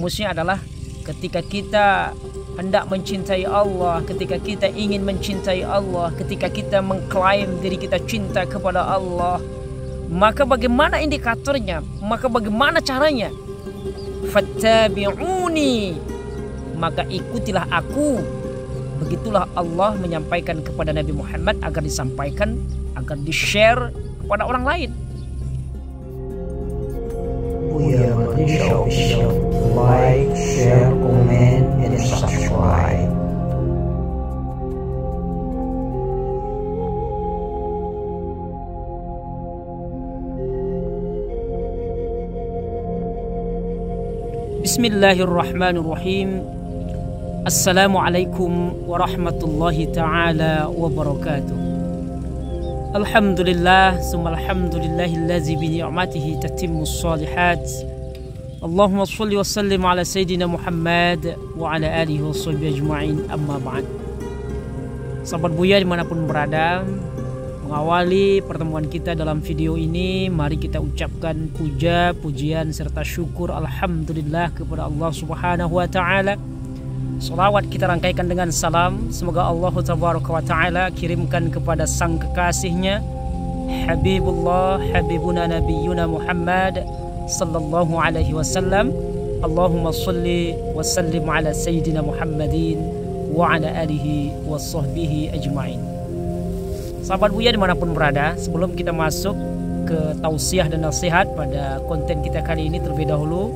rumusnya adalah ketika kita hendak mencintai Allah, ketika kita ingin mencintai Allah, ketika kita mengklaim diri kita cinta kepada Allah, maka bagaimana indikatornya? Maka bagaimana caranya? Fattabi'uni, maka ikutilah aku. Begitulah Allah menyampaikan kepada Nabi Muhammad agar disampaikan, agar di-share kepada orang lain. Buya Malaysia Official, like, share, comment, and subscribe. Bismillahirrahmanirrahim. Assalamualaikum warahmatullahi ta'ala wabarakatuh. Alhamdulillah, summa alhamdulillahillazi bi ni'matihi tatimmus shalihat. Allahumma shalli wa sallim ala sayyidina Muhammad wa ala alihi wa sahbihi ajma'in, amma ba'd. Sahabat Buya dimanapun berada, mengawali pertemuan kita dalam video ini, mari kita ucapkan puja, pujian serta syukur alhamdulillah kepada Allah Subhanahu wa taala. Salawat kita rangkaikan dengan salam, semoga Allah Tabaraka wa taala kirimkan kepada sang kekasihnya Habibullah, Habibuna Nabiyuna Muhammad sallallahu alaihi wasallam. Allahumma salli wa sallim ala sayyidina Muhammadin wa ala alihi wa sahbihi ajma'in. Sahabat Buya dimanapun berada, sebelum kita masuk ke tausiah dan nasihat pada konten kita kali ini, terlebih dahulu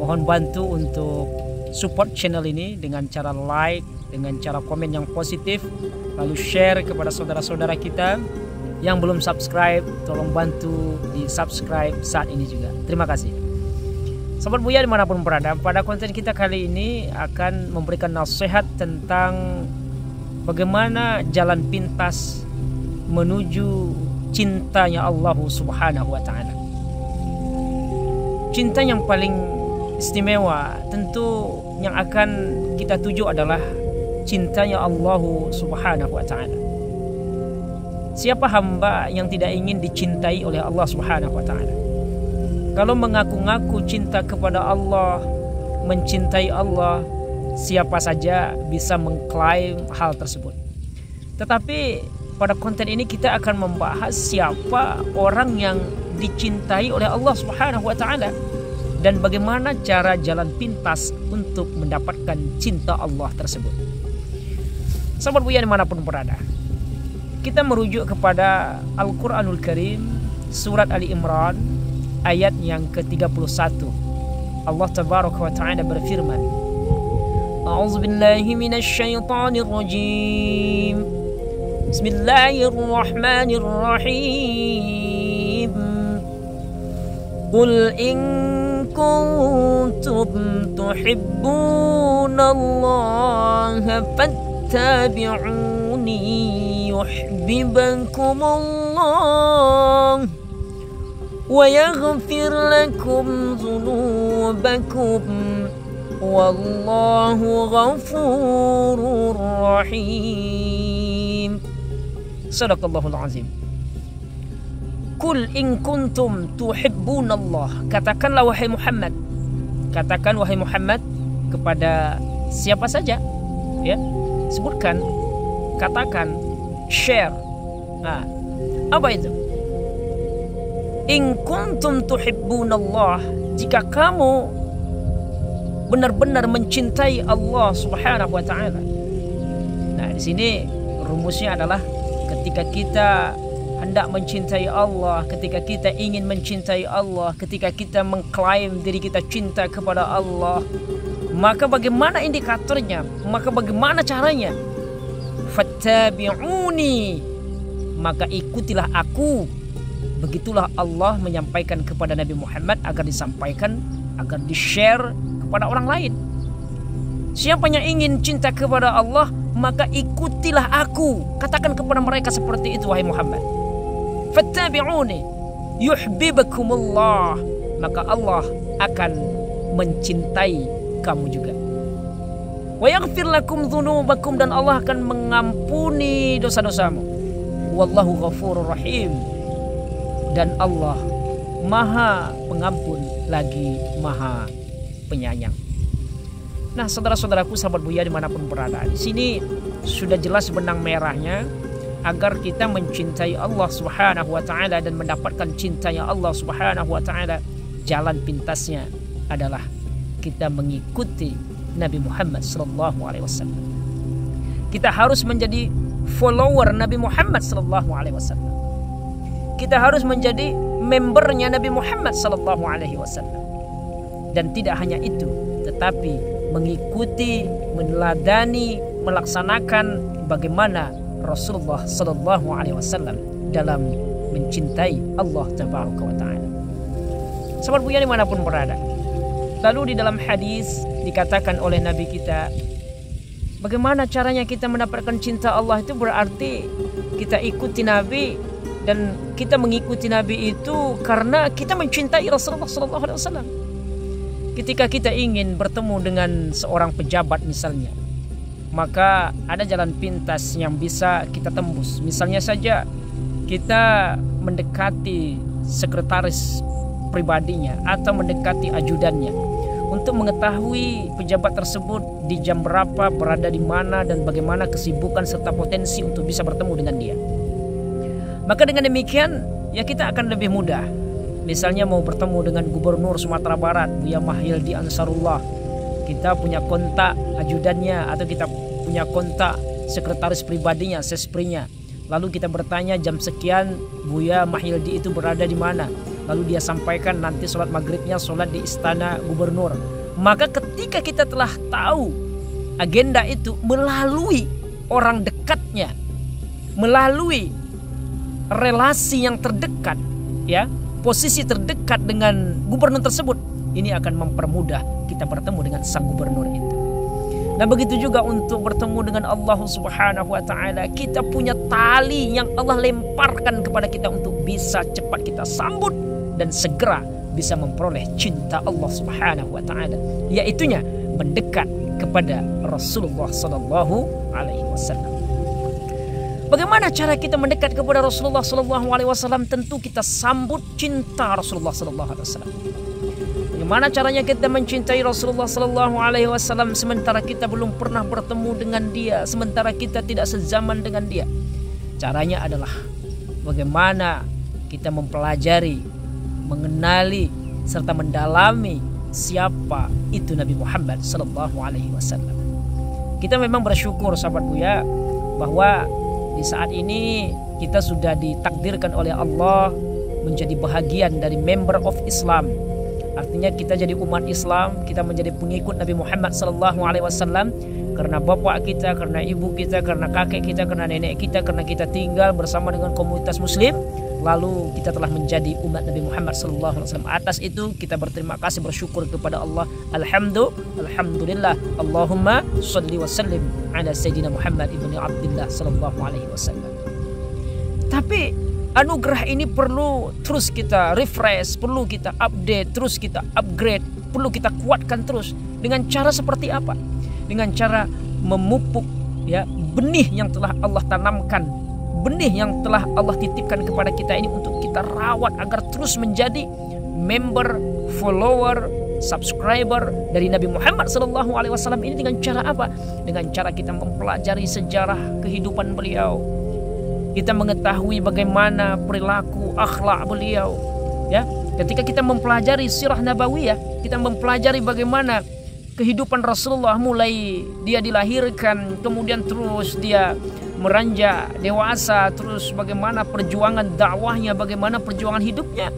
mohon bantu untuk support channel ini dengan cara like, dengan cara komen yang positif, lalu share kepada saudara-saudara kita yang belum subscribe. Tolong bantu di subscribe saat ini juga. Terima kasih. Sahabat Buya dimanapun berada, pada konten kita kali ini akan memberikan nasihat tentang bagaimana jalan pintas menuju cintanya Allah Subhanahu wa taala. Cinta yang paling istimewa tentu yang akan kita tuju adalah cintanya Allah Subhanahu wa taala. Siapa hamba yang tidak ingin dicintai oleh Allah Subhanahu wa taala? Kalau mengaku-ngaku cinta kepada Allah, mencintai Allah, siapa saja bisa mengklaim hal tersebut. Tetapi pada konten ini kita akan membahas siapa orang yang dicintai oleh Allah Subhanahu wa taala dan bagaimana cara jalan pintas untuk mendapatkan cinta Allah tersebut. Sahabat Buya dimanapun berada, kita merujuk kepada Al-Quranul Karim, surat Ali Imran ayat yang ke-31. Allah Tabaraka wa ta'ala berfirman, A'udzubillahi minasyaitonir rajim, Bismillahirrahmanirrahim. Qul in kuntum tuhibbunallaha fattabi'uni yuhibbukumullah wa yaghfir lakum dhunubakum wallahu ghafurur rahim. Sadaqallahul azim. Kul in kuntum tuhibbunallah. Katakanlah wahai Muhammad. Katakan wahai Muhammad kepada siapa saja, ya. Sebutkan, katakan, share. Nah, apa itu? In kuntum tuhibbunallah, jika kamu benar-benar mencintai Allah Subhanahu wa taala. Nah, di sini rumusnya adalah ketika kita hendak mencintai Allah, ketika kita ingin mencintai Allah, ketika kita mengklaim diri kita cinta kepada Allah, maka bagaimana indikatornya? Maka bagaimana caranya? Fattabi'uni, maka ikutilah aku. Begitulah Allah menyampaikan kepada Nabi Muhammad agar disampaikan, agar di-share kepada orang lain. Siapa yang ingin cinta kepada Allah, maka ikutilah aku. Katakan kepada mereka seperti itu wahai Muhammad. Fattabi'uni yuhibbukumullah, maka Allah akan mencintai kamu juga. Wa yaghfir lakum dzunubakum, dan Allah akan mengampuni dosa-dosamu. Wallahu ghafurur rahim, dan Allah Maha Pengampun lagi Maha Penyayang. Nah, saudara-saudaraku, sahabat Buya dimanapun berada, di sini sudah jelas benang merahnya agar kita mencintai Allah Subhanahu wa taala dan mendapatkan cintanya Allah Subhanahu wa taala. Jalan pintasnya adalah kita mengikuti Nabi Muhammad sallallahu alaihi wasallam. Kita harus menjadi follower Nabi Muhammad sallallahu alaihi wasallam. Kita harus menjadi membernya Nabi Muhammad sallallahu alaihi wasallam. Dan tidak hanya itu, tetapi mengikuti, meneladani, melaksanakan bagaimana Rasulullah sallallahu alaihi wasallam dalam mencintai Allah tabaraka wa taala. Sahabat Buya dimanapun berada, lalu di dalam hadis dikatakan oleh Nabi kita, bagaimana caranya kita mendapatkan cinta Allah itu berarti kita ikuti Nabi, dan kita mengikuti Nabi itu karena kita mencintai Rasulullah sallallahu alaihi wasallam. Ketika kita ingin bertemu dengan seorang pejabat misalnya, maka ada jalan pintas yang bisa kita tembus. Misalnya saja kita mendekati sekretaris pribadinya atau mendekati ajudannya untuk mengetahui pejabat tersebut di jam berapa, berada di mana, dan bagaimana kesibukan serta potensi untuk bisa bertemu dengan dia. Maka dengan demikian ya kita akan lebih mudah. Misalnya mau bertemu dengan Gubernur Sumatera Barat, Buya Mahyildi Ansarullah, kita punya kontak ajudannya atau kita punya kontak sekretaris pribadinya, sesprinya. Lalu kita bertanya jam sekian Buya Mahyildi itu berada di mana. Lalu dia sampaikan nanti sholat maghribnya sholat di istana gubernur. Maka ketika kita telah tahu agenda itu melalui orang dekatnya, melalui relasi yang terdekat, ya, posisi terdekat dengan gubernur tersebut, ini akan mempermudah kita bertemu dengan sang gubernur itu. Nah, begitu juga untuk bertemu dengan Allah Subhanahu wa taala, kita punya tali yang Allah lemparkan kepada kita untuk bisa cepat kita sambut dan segera bisa memperoleh cinta Allah Subhanahu wa taala, yaitunya mendekat kepada Rasulullah sallallahu alaihi wasallam. Bagaimana cara kita mendekat kepada Rasulullah sallallahu alaihi wasallam? Tentu kita sambut cinta Rasulullah sallallahu alaihi wasallam. Bagaimana caranya kita mencintai Rasulullah sallallahu alaihi wasallam sementara kita belum pernah bertemu dengan dia, sementara kita tidak sezaman dengan dia? Caranya adalah bagaimana kita mempelajari, mengenali serta mendalami siapa itu Nabi Muhammad sallallahu alaihi wasallam. Kita memang bersyukur sahabat Buya bahwa di saat ini kita sudah ditakdirkan oleh Allah menjadi bahagian dari member of Islam. Artinya kita jadi umat Islam, kita menjadi pengikut Nabi Muhammad sallallahu alaihi wasallam karena bapak kita, karena ibu kita, karena kakek kita, karena nenek kita, karena kita tinggal bersama dengan komunitas muslim. Lalu kita telah menjadi umat Nabi Muhammad sallallahu alaihi wasallam. Atas itu kita berterima kasih, bersyukur kepada Allah. Alhamdulillah. Allahumma shalli wa sallim ala sayyidina Muhammad ibni Abdullah sallallahu alaihi wasallam. Tapi anugerah ini perlu terus kita refresh, perlu kita update, terus kita upgrade, perlu kita kuatkan terus. Dengan cara seperti apa? Dengan cara memupuk ya benih yang telah Allah tanamkan, benih yang telah Allah titipkan kepada kita ini untuk kita rawat agar terus menjadi member, follower, subscriber dari Nabi Muhammad SAW. Ini dengan cara apa? Dengan cara kita mempelajari sejarah kehidupan beliau, kita mengetahui bagaimana perilaku akhlak beliau. Ya, ketika kita mempelajari sirah nabawiyah, kita mempelajari bagaimana kehidupan Rasulullah mulai dia dilahirkan, kemudian terus dia meranjak dewasa, terus bagaimana perjuangan dakwahnya, bagaimana perjuangan hidupnya,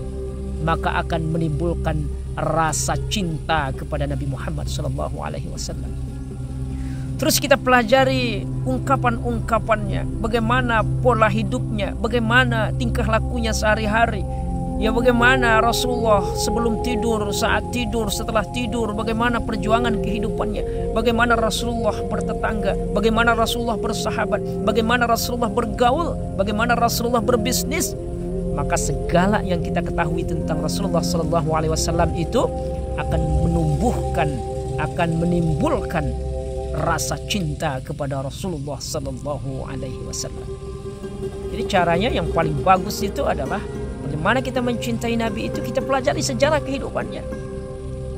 maka akan menimbulkan rasa cinta kepada Nabi Muhammad SAW. Terus kita pelajari ungkapan-ungkapannya, bagaimana pola hidupnya, bagaimana tingkah lakunya sehari-hari. Ya, bagaimana Rasulullah sebelum tidur, saat tidur, setelah tidur, bagaimana perjuangan kehidupannya, bagaimana Rasulullah bertetangga, bagaimana Rasulullah bersahabat, bagaimana Rasulullah bergaul, bagaimana Rasulullah berbisnis. Maka segala yang kita ketahui tentang Rasulullah SAW itu akan menumbuhkan, akan menimbulkan rasa cinta kepada Rasulullah SAW. Jadi caranya yang paling bagus itu adalah bagaimana kita mencintai Nabi itu kita pelajari sejarah kehidupannya.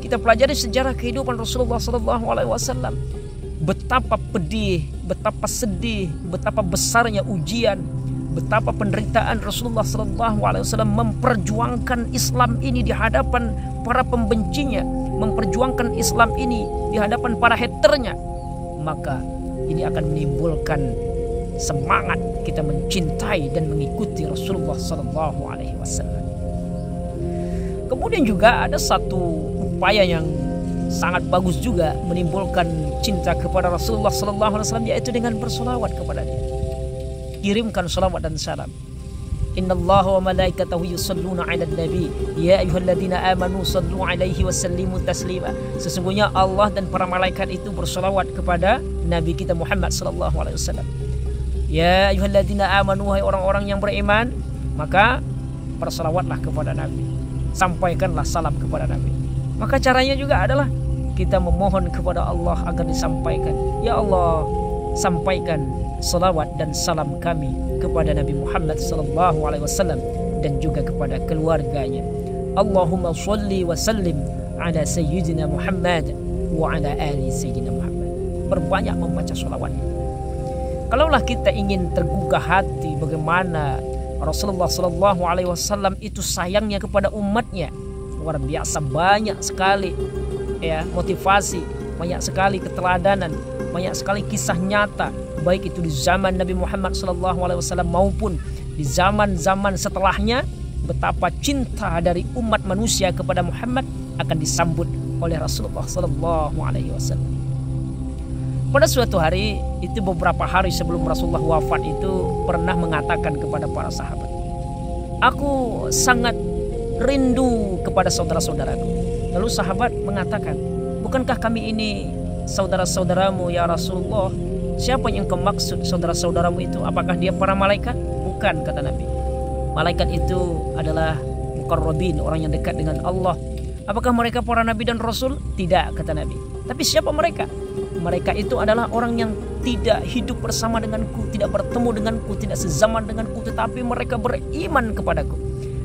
Kita kita pelajari sejarah kehidupan Rasulullah SAW. Betapa pedih, betapa sedih, betapa besarnya ujian, betapa penderitaan Rasulullah SAW memperjuangkan Islam ini di hadapan para pembencinya, memperjuangkan Islam ini di hadapan para haternya. Maka ini akan menimbulkan semangat kita mencintai dan mengikuti Rasulullah SAW. Kemudian juga ada satu upaya yang sangat bagus juga menimbulkan cinta kepada Rasulullah SAW, yaitu dengan bersolawat kepada dia. Kirimkan salawat dan salam. Innallaha wa malaikatahu yusalluna 'alan nabi ya ayyuhalladzina amanu sallu 'alaihi wa sallimu taslima. Sesungguhnya Allah dan para malaikat itu bersolawat kepada Nabi kita Muhammad sallallahu alaihi wasallam. Ya ayyuhalladzina amanu, wahai orang-orang yang beriman, maka bersolawatlah kepada Nabi. Sampaikanlah salam kepada Nabi. Maka caranya juga adalah kita memohon kepada Allah agar disampaikan. Ya Allah, sampaikan salawat dan salam kami kepada Nabi Muhammad SAW dan juga kepada keluarganya. Allahumma sholli wa sallim ala sayyidina Muhammad wa ala ali sayyidina Muhammad. Berbanyak membaca salawat. Kalaulah kita ingin tergugah hati bagaimana Rasulullah SAW itu sayangnya kepada umatnya, luar biasa banyak sekali ya motivasi, banyak sekali keteladanan, banyak sekali kisah nyata, baik itu di zaman Nabi Muhammad SAW maupun di zaman-zaman setelahnya, betapa cinta dari umat manusia kepada Muhammad akan disambut oleh Rasulullah SAW. Pada suatu hari, itu beberapa hari sebelum Rasulullah wafat itu pernah mengatakan kepada para sahabat, aku sangat rindu kepada saudara-saudaraku. Lalu sahabat mengatakan, bukankah kami ini saudara-saudaramu ya Rasulullah? Siapa yang kau maksud saudara-saudaramu itu? Apakah dia para malaikat? Bukan, kata Nabi. Malaikat itu adalah muqarrabin, orang yang dekat dengan Allah. Apakah mereka para nabi dan rasul? Tidak, kata Nabi. Tapi siapa mereka? Mereka itu adalah orang yang tidak hidup bersama denganku, tidak bertemu denganku, tidak sezaman denganku, tetapi mereka beriman kepadaku.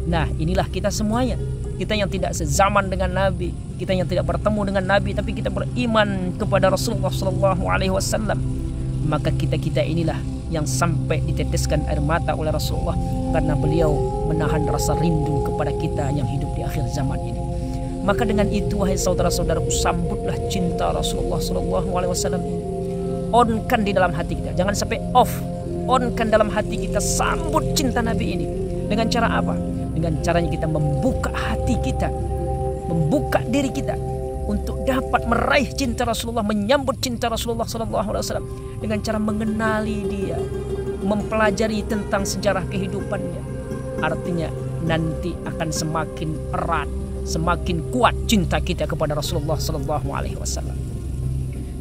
Nah, inilah kita semuanya. Kita yang tidak sezaman dengan Nabi, kita yang tidak bertemu dengan Nabi, tapi kita beriman kepada Rasulullah SAW. Maka kita inilah yang sampai diteteskan air mata oleh Rasulullah karena beliau menahan rasa rindu kepada kita yang hidup di akhir zaman ini. Maka dengan itu, wahai saudara-saudaraku, sambutlah cinta Rasulullah SAW ini. On-kan di dalam hati kita, jangan sampai off. On-kan dalam hati kita, sambut cinta Nabi ini. Dengan cara apa? Dengan caranya kita membuka hati kita, membuka diri kita untuk dapat meraih cinta Rasulullah, menyambut cinta Rasulullah SAW dengan cara mengenali dia, mempelajari tentang sejarah kehidupannya. Artinya nanti akan semakin erat, semakin kuat cinta kita kepada Rasulullah SAW.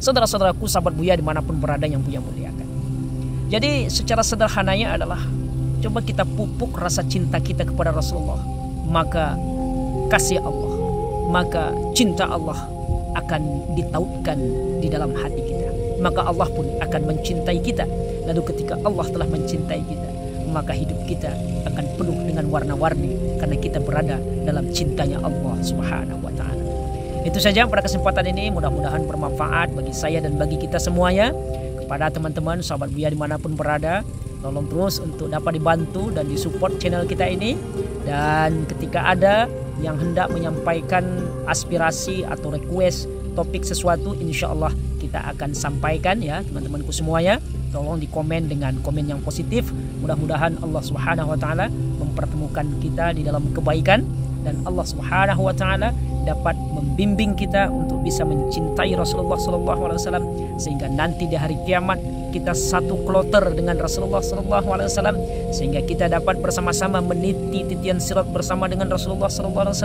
Saudara-saudaraku, sahabat Buya dimanapun berada yang Buya muliakan. Jadi secara sederhananya adalah coba kita pupuk rasa cinta kita kepada Rasulullah, maka kasih Allah, maka cinta Allah akan ditautkan di dalam hati kita. Maka Allah pun akan mencintai kita. Lalu ketika Allah telah mencintai kita, maka hidup kita akan penuh dengan warna-warni karena kita berada dalam cintanya Allah Subhanahu wa ta'ala. Itu saja pada kesempatan ini, mudah-mudahan bermanfaat bagi saya dan bagi kita semuanya. Kepada teman-teman sahabat Buya dimanapun berada, tolong terus untuk dapat dibantu dan disupport channel kita ini. Dan ketika ada yang hendak menyampaikan aspirasi atau request topik sesuatu, insya Allah kita akan sampaikan ya teman-temanku semuanya. Tolong di komen dengan komen yang positif. Mudah-mudahan Allah Subhanahu wa ta'ala mempertemukan kita di dalam kebaikan, dan Allah Subhanahu wa ta'ala dapat membimbing kita untuk bisa mencintai Rasulullah SAW, sehingga nanti di hari kiamat kita satu kloter dengan Rasulullah SAW, sehingga kita dapat bersama-sama meniti titian sirat bersama dengan Rasulullah SAW,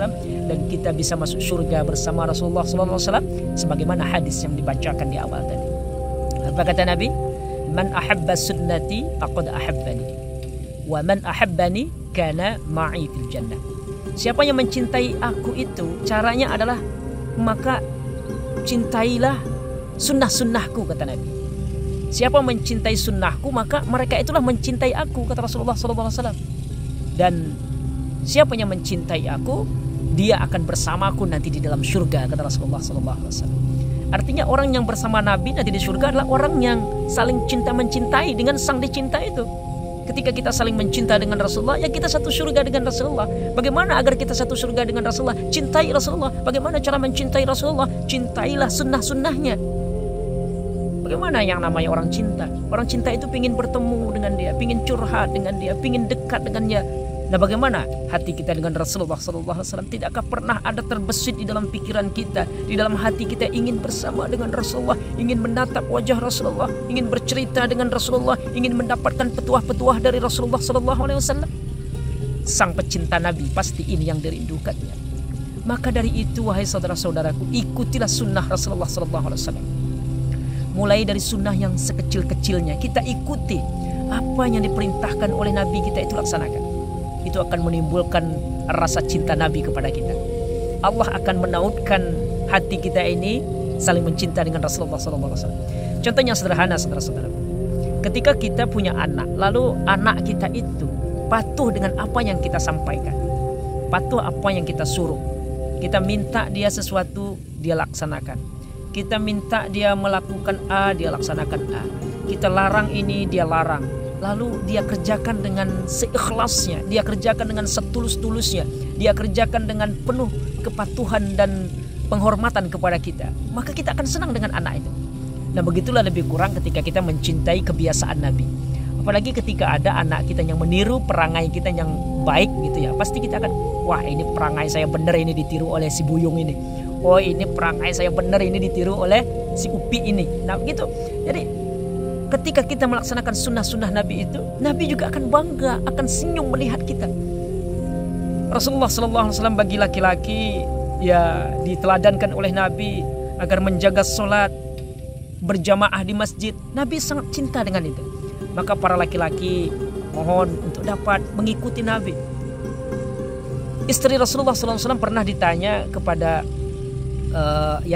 dan kita bisa masuk surga bersama Rasulullah SAW, sebagaimana hadis yang dibacakan di awal tadi. Apa kata Nabi? Man ahabba sunnati faqad ahabbani, wa man ahabbani kana ma'i fil jannah. Siapa yang mencintai aku itu, caranya adalah maka cintailah sunnah-sunnahku, kata Nabi. Siapa mencintai sunnahku, maka mereka itulah mencintai aku, kata Rasulullah SAW. Dan siapa yang mencintai aku, dia akan bersamaku nanti di dalam surga, kata Rasulullah SAW. Artinya orang yang bersama Nabi nanti di surga adalah orang yang saling cinta mencintai dengan sang dicinta itu. Ketika kita saling mencinta dengan Rasulullah, ya kita satu surga dengan Rasulullah. Bagaimana agar kita satu surga dengan Rasulullah? Cintai Rasulullah. Bagaimana cara mencintai Rasulullah? Cintailah sunnah-sunnahnya. Bagaimana yang namanya orang cinta? Orang cinta itu ingin bertemu dengan dia, ingin curhat dengan dia, ingin dekat dengannya. Nah, bagaimana hati kita dengan Rasulullah SAW? Tidakkah pernah ada terbesit di dalam pikiran kita, di dalam hati kita ingin bersama dengan Rasulullah, ingin menatap wajah Rasulullah, ingin bercerita dengan Rasulullah, ingin mendapatkan petuah-petuah dari Rasulullah SAW? Sang pecinta Nabi pasti ini yang dirindukannya. Maka dari itu, wahai saudara-saudaraku, ikutilah sunnah Rasulullah SAW. Mulai dari sunnah yang sekecil-kecilnya kita ikuti, apa yang diperintahkan oleh Nabi kita itu laksanakan. Itu akan menimbulkan rasa cinta Nabi kepada kita. Allah akan menautkan hati kita ini saling mencinta dengan Rasulullah SAW. Contohnya sederhana, saudara-saudara. Ketika kita punya anak, lalu anak kita itu patuh dengan apa yang kita sampaikan, patuh apa yang kita suruh. Kita minta dia sesuatu, dia laksanakan. Kita minta dia melakukan A, dia laksanakan A. Kita larang ini, dia larang. Lalu dia kerjakan dengan seikhlasnya, dia kerjakan dengan setulus-tulusnya, dia kerjakan dengan penuh kepatuhan dan penghormatan kepada kita. Maka kita akan senang dengan anak itu. Nah, begitulah lebih kurang ketika kita mencintai kebiasaan Nabi. Apalagi ketika ada anak kita yang meniru perangai kita yang baik gitu ya. Pasti kita akan, wah ini perangai saya benar, ini ditiru oleh si Buyung ini. Oh ini perangai saya benar, ini ditiru oleh si Upi ini. Nah begitu. Jadi ketika kita melaksanakan sunnah-sunnah Nabi itu, Nabi juga akan bangga, akan senyum melihat kita. Rasulullah SAW bagi laki-laki ya diteladankan oleh Nabi agar menjaga sholat berjamaah di masjid. Nabi sangat cinta dengan itu. Maka para laki-laki mohon untuk dapat mengikuti Nabi. Istri Rasulullah SAW pernah ditanya kepada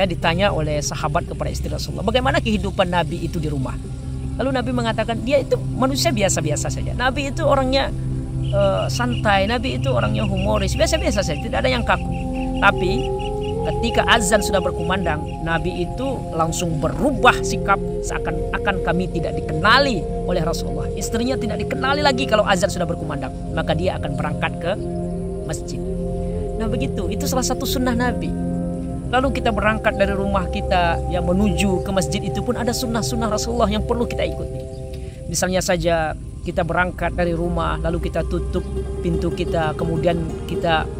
ditanya oleh sahabat kepada istri Rasulullah, bagaimana kehidupan Nabi itu di rumah. Lalu Nabi mengatakan dia itu manusia biasa-biasa saja. Nabi itu orangnya santai, Nabi itu orangnya humoris, biasa-biasa saja, tidak ada yang kaku. Tapi ketika azan sudah berkumandang, Nabi itu langsung berubah sikap, seakan-akan kami tidak dikenali oleh Rasulullah. Istrinya tidak dikenali lagi kalau azan sudah berkumandang, maka dia akan berangkat ke masjid. Nah begitu, itu salah satu sunnah Nabi. Lalu kita berangkat dari rumah kita yang menuju ke masjid itu pun ada sunnah-sunnah Rasulullah yang perlu kita ikuti. Misalnya saja kita berangkat dari rumah, lalu kita tutup pintu kita, kemudian kita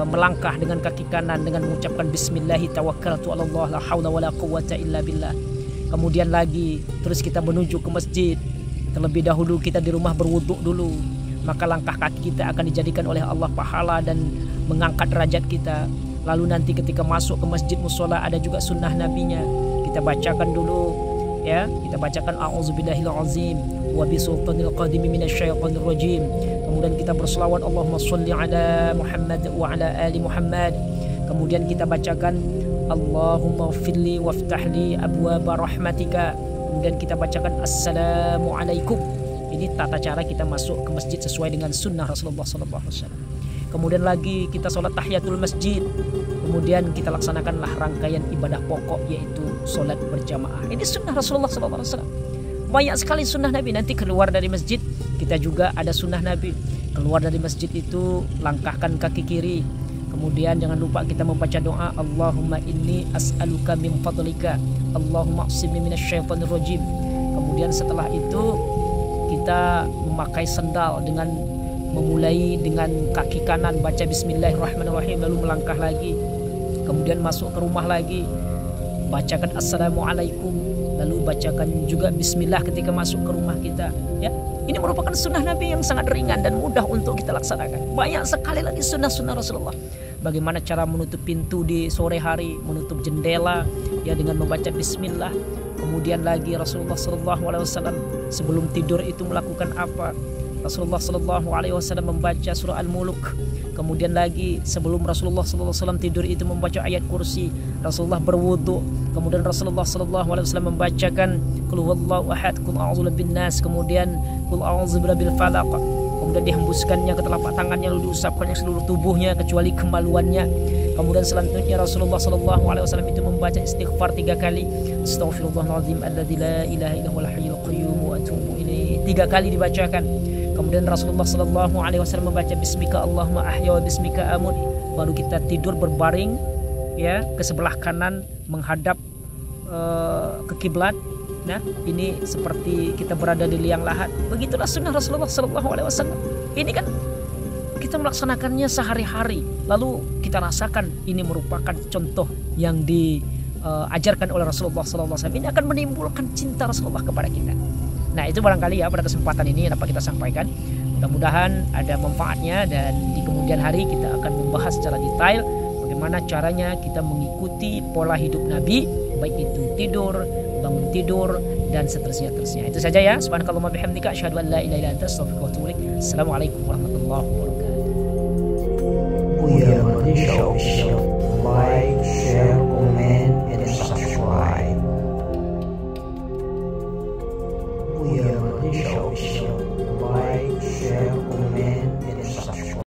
melangkah dengan kaki kanan dengan mengucapkan Bismillahi tawakkaltu 'alallah la haula wala quwwata illa billah. Kemudian lagi terus kita menuju ke masjid. Terlebih dahulu kita di rumah berwuduk dulu. Maka langkah kaki kita akan dijadikan oleh Allah pahala dan mengangkat derajat kita. Lalu nanti ketika masuk ke masjid musola ada juga sunnah nabinya. Kita bacakan dulu ya, kita bacakan a'udzubillahil azim wa bisultanil qadimi minasyaitonir rajim. Kemudian kita berselawat Allahumma sholli ala Muhammad wa ala ali Muhammad. Kemudian kita bacakan Allahumma ighfirli waftahli abwaaba rahmatika. Kemudian kita bacakan assalamualaikum. Ini tata cara kita masuk ke masjid sesuai dengan sunnah Rasulullah SAW. Kemudian lagi kita sholat tahiyatul masjid. Kemudian kita laksanakanlah rangkaian ibadah pokok yaitu sholat berjamaah. Ini sunnah Rasulullah SAW. Banyak sekali sunnah Nabi. Nanti keluar dari masjid kita juga ada sunnah Nabi. Keluar dari masjid itu langkahkan kaki kiri. Kemudian jangan lupa kita membaca doa Allahumma inni as'aluka min fadlika Allahumma aqsimni minasyaitonir rajim. Kemudian setelah itu kita memakai sendal dengan memulai dengan kaki kanan baca Bismillahirrahmanirrahim, lalu melangkah lagi, kemudian masuk ke rumah lagi, bacakan Assalamualaikum, lalu bacakan juga Bismillah ketika masuk ke rumah kita. Ya, ini merupakan sunnah Nabi yang sangat ringan dan mudah untuk kita laksanakan. Banyak sekali lagi sunnah-sunnah Rasulullah. Bagaimana cara menutup pintu di sore hari, menutup jendela ya dengan membaca Bismillah. Kemudian lagi Rasulullah SAW sebelum tidur itu melakukan apa? Rasulullah SAW membaca surah Al-Muluk. Kemudian lagi sebelum Rasulullah SAW tidur itu membaca ayat kursi. Rasulullah berwudu. Kemudian Rasulullah SAW membacakan Qul huwallahu ahad, Qul a'udzu birabbin nas, kemudian Qul a'udzu birabbil falaq. kemudian dihembuskannya ke telapak tangannya, lalu diusapkannya seluruh tubuhnya kecuali kemaluannya. Kemudian selanjutnya Rasulullah SAW itu membaca istighfar 3 kali, Astaghfirullahaladzim alladzi la ilaha illa huwal hayyul qayyum wa atubu ilaih, 3 kali dibacakan. Kemudian Rasulullah SAW membaca Bismika Allahumma ahya wa bismika amut. Baru kita tidur berbaring ya ke sebelah kanan menghadap ke kiblat. Nah, ini seperti kita berada di liang lahat. Begitulah sunnah Rasulullah SAW. Ini kan kita melaksanakannya sehari-hari. Lalu kita rasakan ini merupakan contoh yang diajarkan oleh Rasulullah SAW. Ini akan menimbulkan cinta Rasulullah kepada kita. Nah, itu barangkali ya pada kesempatan ini dapat kita sampaikan. Mudah-mudahan ada manfaatnya, dan di kemudian hari kita akan membahas secara detail bagaimana caranya kita mengikuti pola hidup Nabi, baik itu tidur, bangun tidur, dan seterusnya. Itu saja ya. Subhanakallahumma bihamdika asyhadu an la ilaha illa anta astaghfiruka wa atubu ilaik. Assalamualaikum warahmatullahi wabarakatuh. Buya Malaysia Official. Like, share, comment, and subscribe. Buya Malaysia Official.